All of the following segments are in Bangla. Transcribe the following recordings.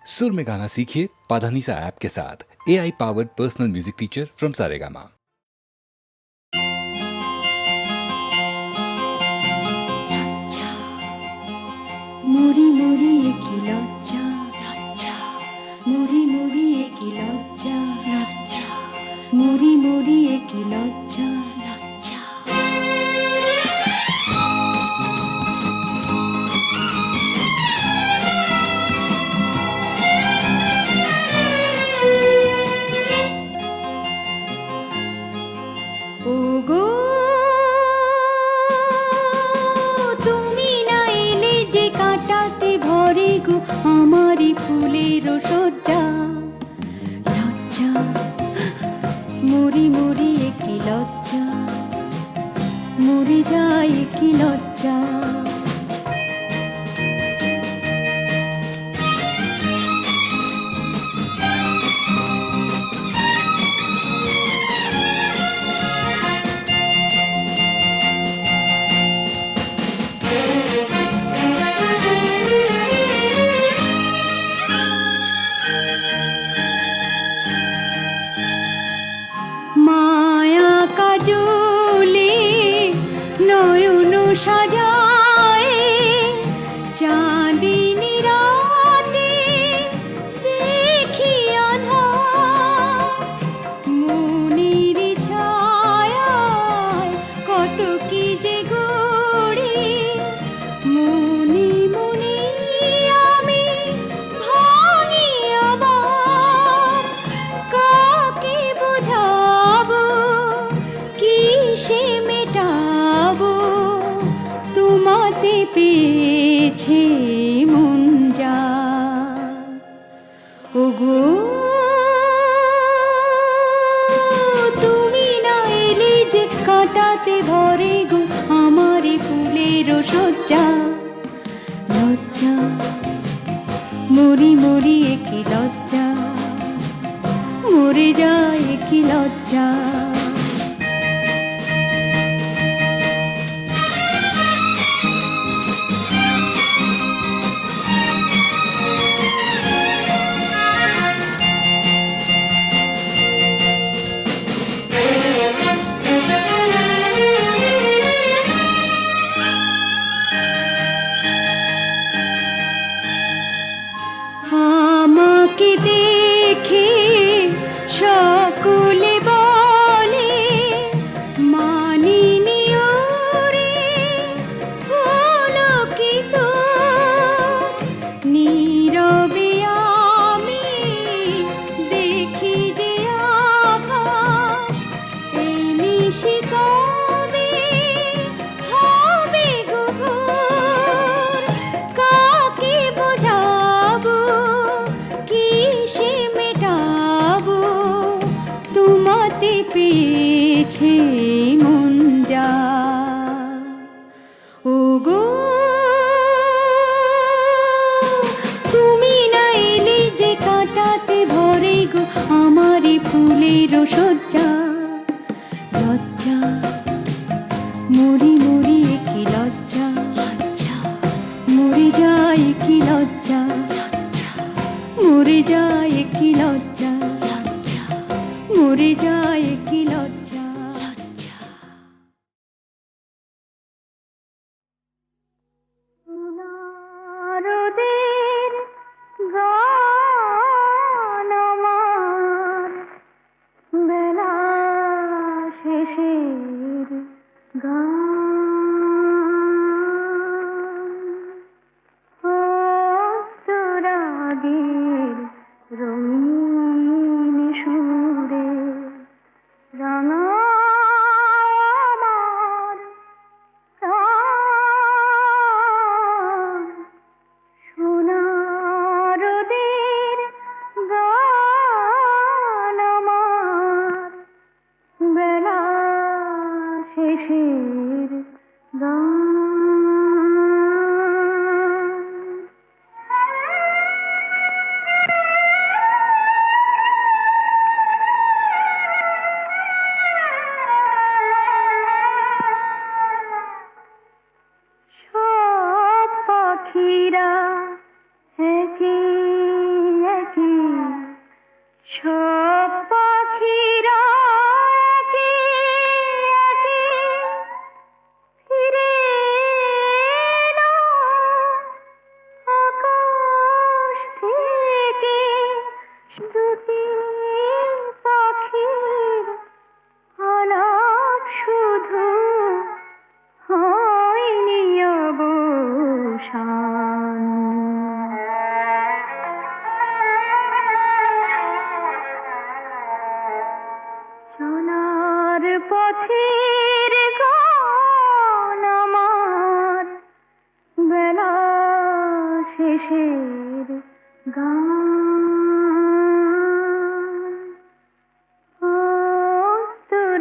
सुर में गाना सीखिए पाधानीसा ऐप के साथ। AI powered personal music teacher from Saregama. মুড়ি মুড়ি কি লজ্জা লজ্জা, মুড়ি মুড়ি কি লজ্জা লজ্জা, মুড়ি মুড়ি কি লজ্জা লজ্জা। ওগো তুমি না এলে যে কাটাতে ভরে গো আমারই ফুলের সজ্জা লজ্জা, মরি মরি কি লজ্জা, মরে যায় কি লজ্জা। মায়া কাজলে নয়ন সাজায়, চাঁদিনী রাতে দেখি আঁধার, মনের ছায়ায় কত কি যে গড়ি, মনে মনে আমি ভাঙি আবার। কাকে বোঝাবো কিসে মেটাবো, তোমাতে পেয়েছে মন যা। ওগো তুমি না এলে যে কাটাতে ভরে গো আমারই ফুলের সজ্জা লজ্জা, মরি মরি কি লজ্জা, মরে যায় কি লজ্জা। আমাকে দেখে সকলে বলে মানিনি ওরে, হলো কি তো নীরবে আমি দেখি যে আকাশ, এই নিশি কবে হবে গো ভোর। কাকে বোঝাবো কিসে মেটাবো, তোমাতে পেয়েছে মন যা। ওগো তুমি না এলে যে কাটাতে ভরে গো আমারই ফুলের সজ্জা লজ্জা, মরি মরি কি লজ্জা লজ্জা, মরে যায় কি লজ্জা লজ্জা, মরে যায় কি লজ্জা লজ্জা, মরে যায় কি লজ্জা লজ্জা। নারদের গান আমার, বেলা শেষের গান, অস্তরাগের রঙিন সুরে রাঙা আমার প্রাণ। সোনারদের গান আমার, বেলা শেষের গান।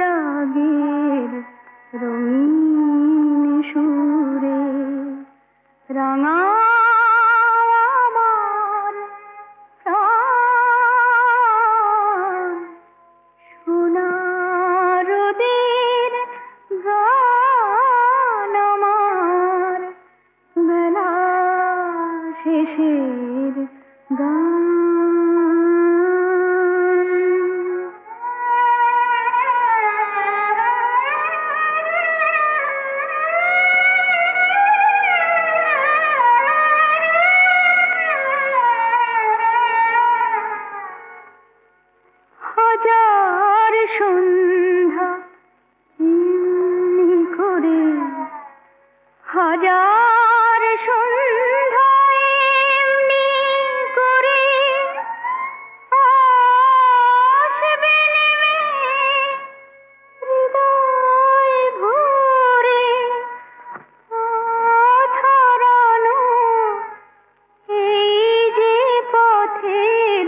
রাগের রঙিন সুরে রাঙা আমার প্রাণ সোনার রোদের গান আমার বেলা শেষের গান হাজার সন্ধ্যা এমনি করে হাজার সন্ধ্যা এমনি করে আসবে নেমে হৃদয় ভরে আধারানো এই যে পথের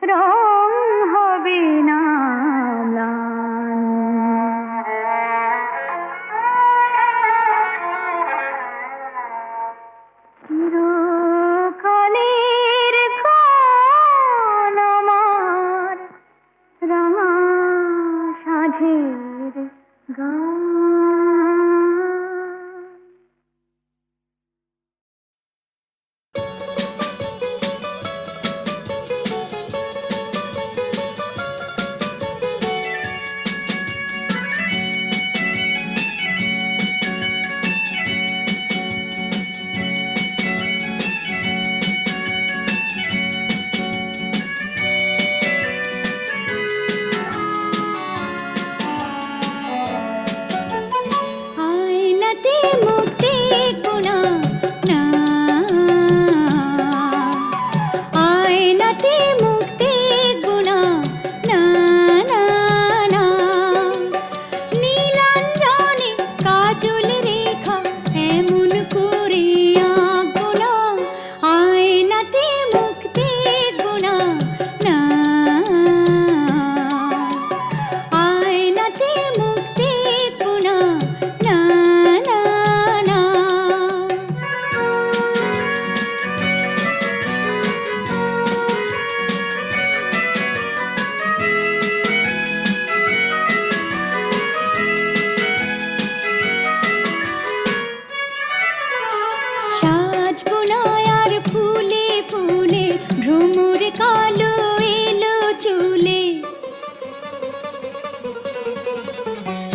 রং হবে না ম্লান। চিরকালের গান আমার রাঙা সাঁঝের গান।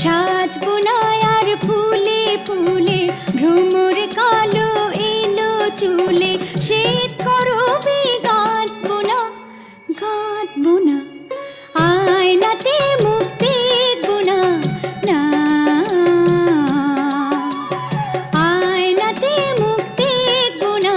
সাজবো না আর ফুলে ফুলে ভ্রমর কালো এলো চুলে শীত করবে গাঁথবো না আয়নাতে মুখ দেখবো না আয়নাতে মুখ দেখবো না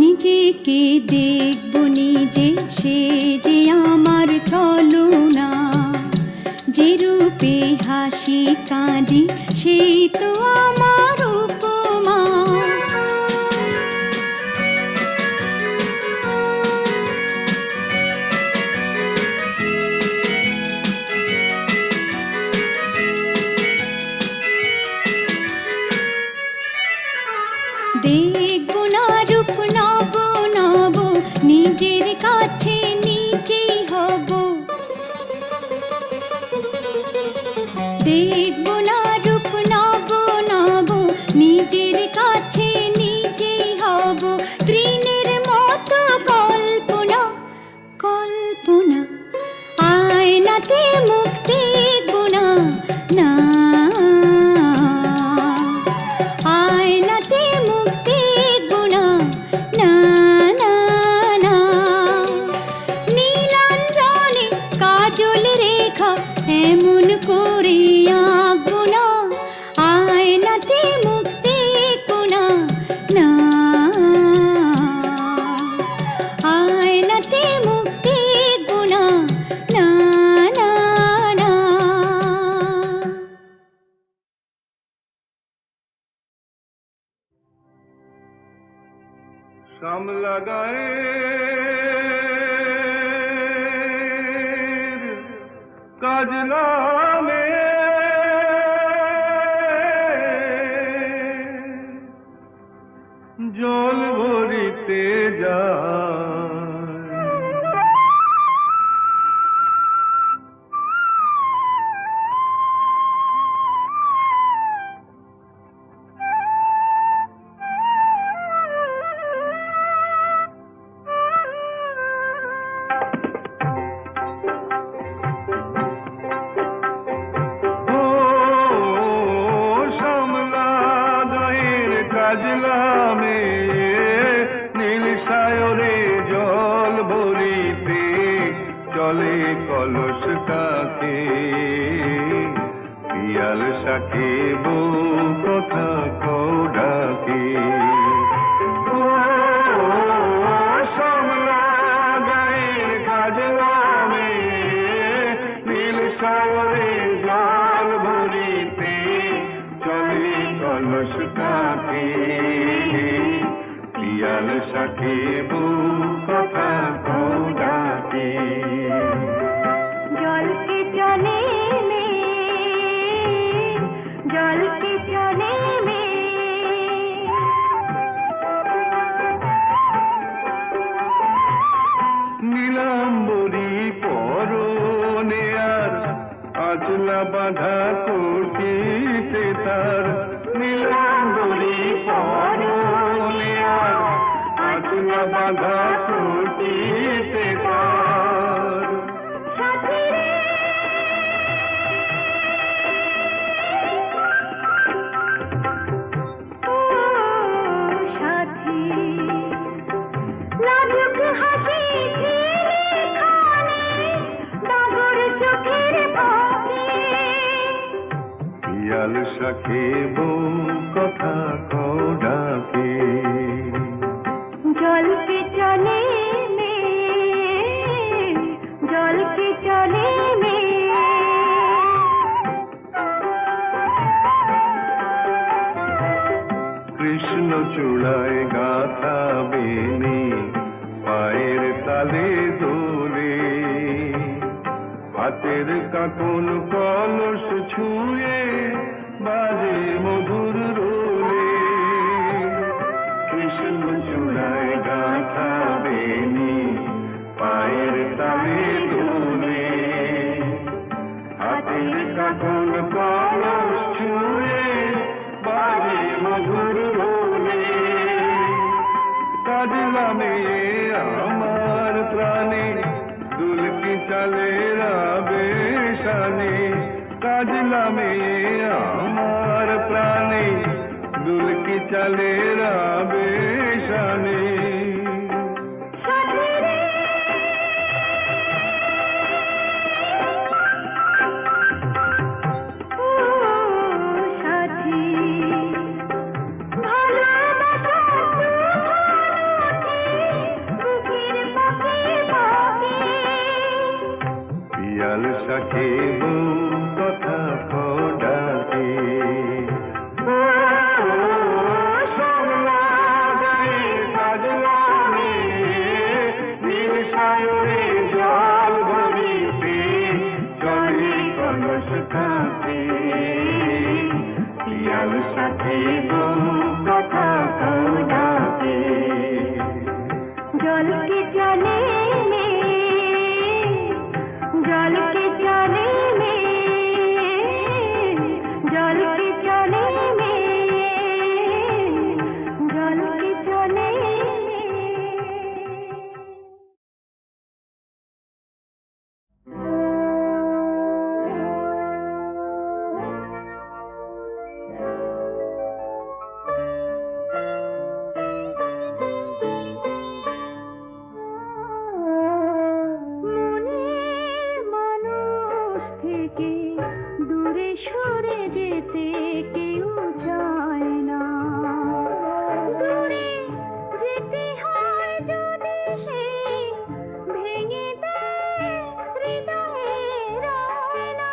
নিজেকে দেখবো নিজে সে যে আমার ছলনা যে রূপে হাসি কাঁদি সেই তো আমার উপমা দেখবো না রূপ নব নিজের কাছে গায়ের কাজলামে জল ভরিতে যায় কাজলামে নীল সায়রে জল ভরিতে চলে কলস কাকে পিয়াল শাকে বউ কথা কৌডাকে সমলা গায়ের কাজলামে নীল সায়রে জল ভরিতে চলে কলস কাকে পিয়াল শাকে বউ কথা কৌডাকে জলকে চলে মে জলকে চলে মে নীলাম্বরী পরনে আর আচলা বাঁধা কোটিতে তার নীলাম্বরী পরনে আর আচলা বাঁধা কোটিতে তার সাথী রে ও সাথী লাজুক হাসি ঝিলিখানে ডাগর চোখের পাখি পিয়াল শাকে বউ কথা কৌডাকে জলকে চলে মে জলকে চলে মে কৃষ্ণ চূড়ায় গাথা বেনি পায়ের তালে দোলে হাতের কাকন কলস ছুঁয়ে বাজে মধুর রোলে কৃষ্ণ চূড়ায় গাথা বেনি পায়ের তালে দোলে হাতের কাকন কলস ছুঁয়ে বাজে মধুর রোলে কাজলামে আমার প্রাণে দুলকি চালে রাবে শানে কাজলামে আমার প্রাণে দুলকি চালে রাবে শানে সাথী রে ও সাথী ভালোবাসা বুকের পাখি পাখি পিয়াল শাকে বউ কথা কৌডাকে সমলা গায়ের কাজলামে নীল সায়রে জল ভরিতে চলে কলস কাকে পিয়াল শাকে বউ কথা কৌডাকে জলকে চলে মে জলকে চলে মে জলকে চলে মে জলকে চলে মে মনের মানুষ থেকে দূরে সরে যেতে কেউ চায় না দূরে যেতে হয় যদি সে ভেঙে দেয় হৃদয়ের আয়না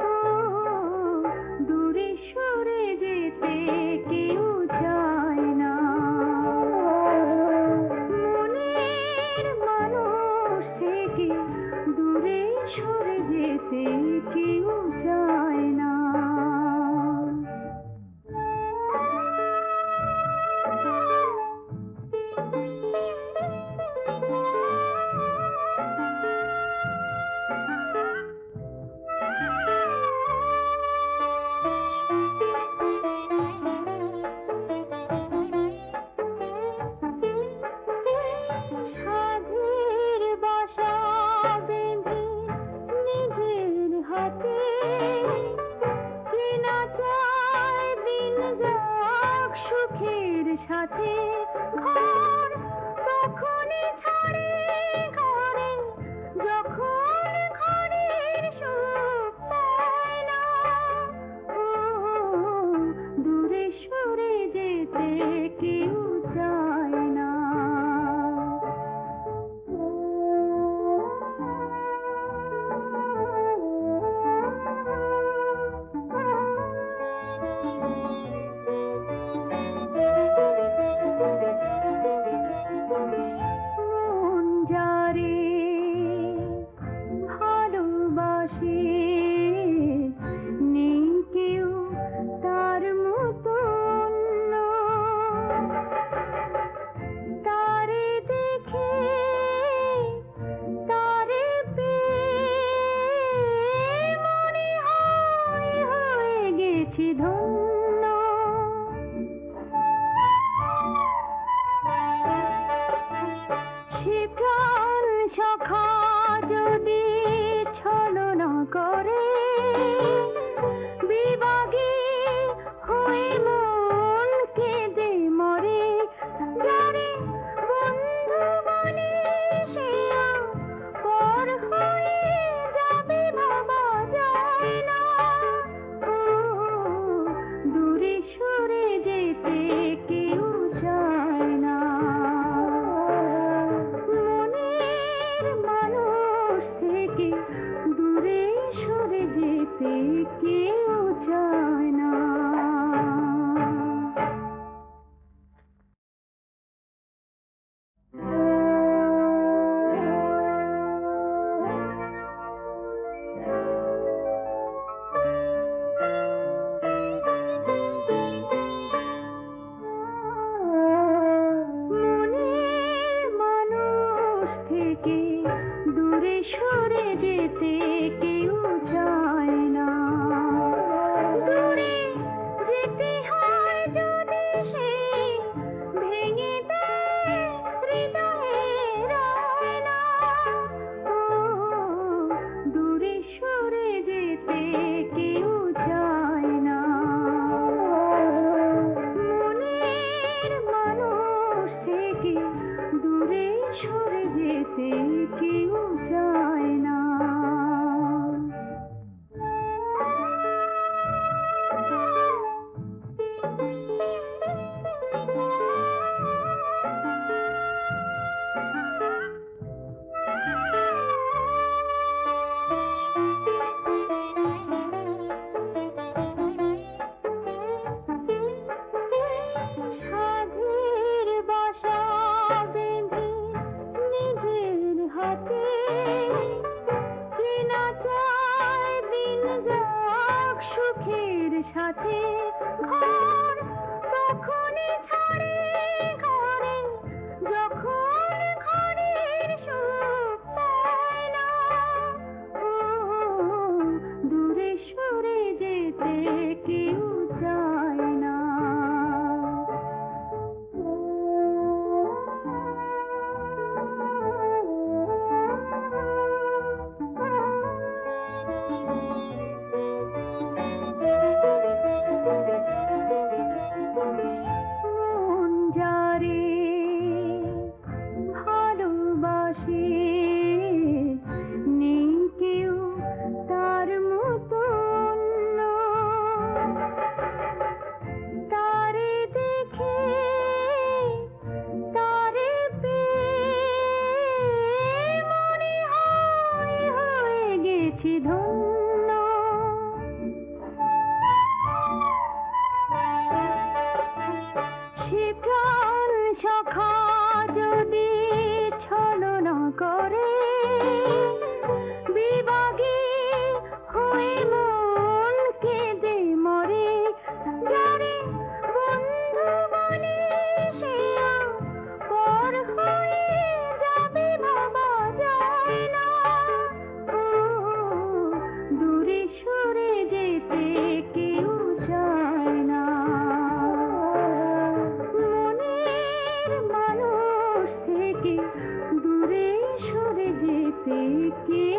ও দূরে সরে যেতে কেউ চায় না সরে যেতে কেউ চায় না। সাধের বাসা বেঁধে নিজের হাতে কেনা চায় দিন যাক সুখের সাথে। ঘর তখনই ছাড়ে ঘরে যখন ঘরের সুখ পায় না। ও দূরে সরে যেতে কেউ চায় না। মন যারে ভালোবাসে নেই কেউ তার মতো অন্য। তারে দেখে তারে পেয়ে মনে হয় হয়ে গেছি ধন্য। সে প্রাণ সখা যদি ছলনা করে বিভাগী হয়ে মন কেঁদে মরে। যারে বন্ধু বলে সে পর হয়ে যাবে ভাবা যায় না। ও দূরে সরে যেতে কেউ চায় না। মনের মানুষ থেকে দূরে সরে যেতে কেউ চায় না। মনের মানুষ থেকে দূরে সরে যেতে কেউ চায় না। দূরে যেতে হয় যদি সে ভেঙে দেয় হৃদয়ের আয়না। ও দূরে সরে যেতে কেউ চায় না। মনের মানুষ থেকে দূরে সরে যেতে কেউ চায় না। সাধের বাসা বেঁধে নিজের হাতে কেনা চায় দিন যাক সুখের সাথে। ঘর তখনই ছাড়ে ঘরে যখন ঘরের সুখ পায় না। ও দূরে সরে যেতে কেউ চায় না। মন যারে ভালোবাসে নেই কেউ তার মতো অন্য। তারে দেখে তারে পেয়ে মনে হয় হয়ে গেছি ধন্য। সে প্রাণ সখা যদি ছলনা করে বিবাহ কে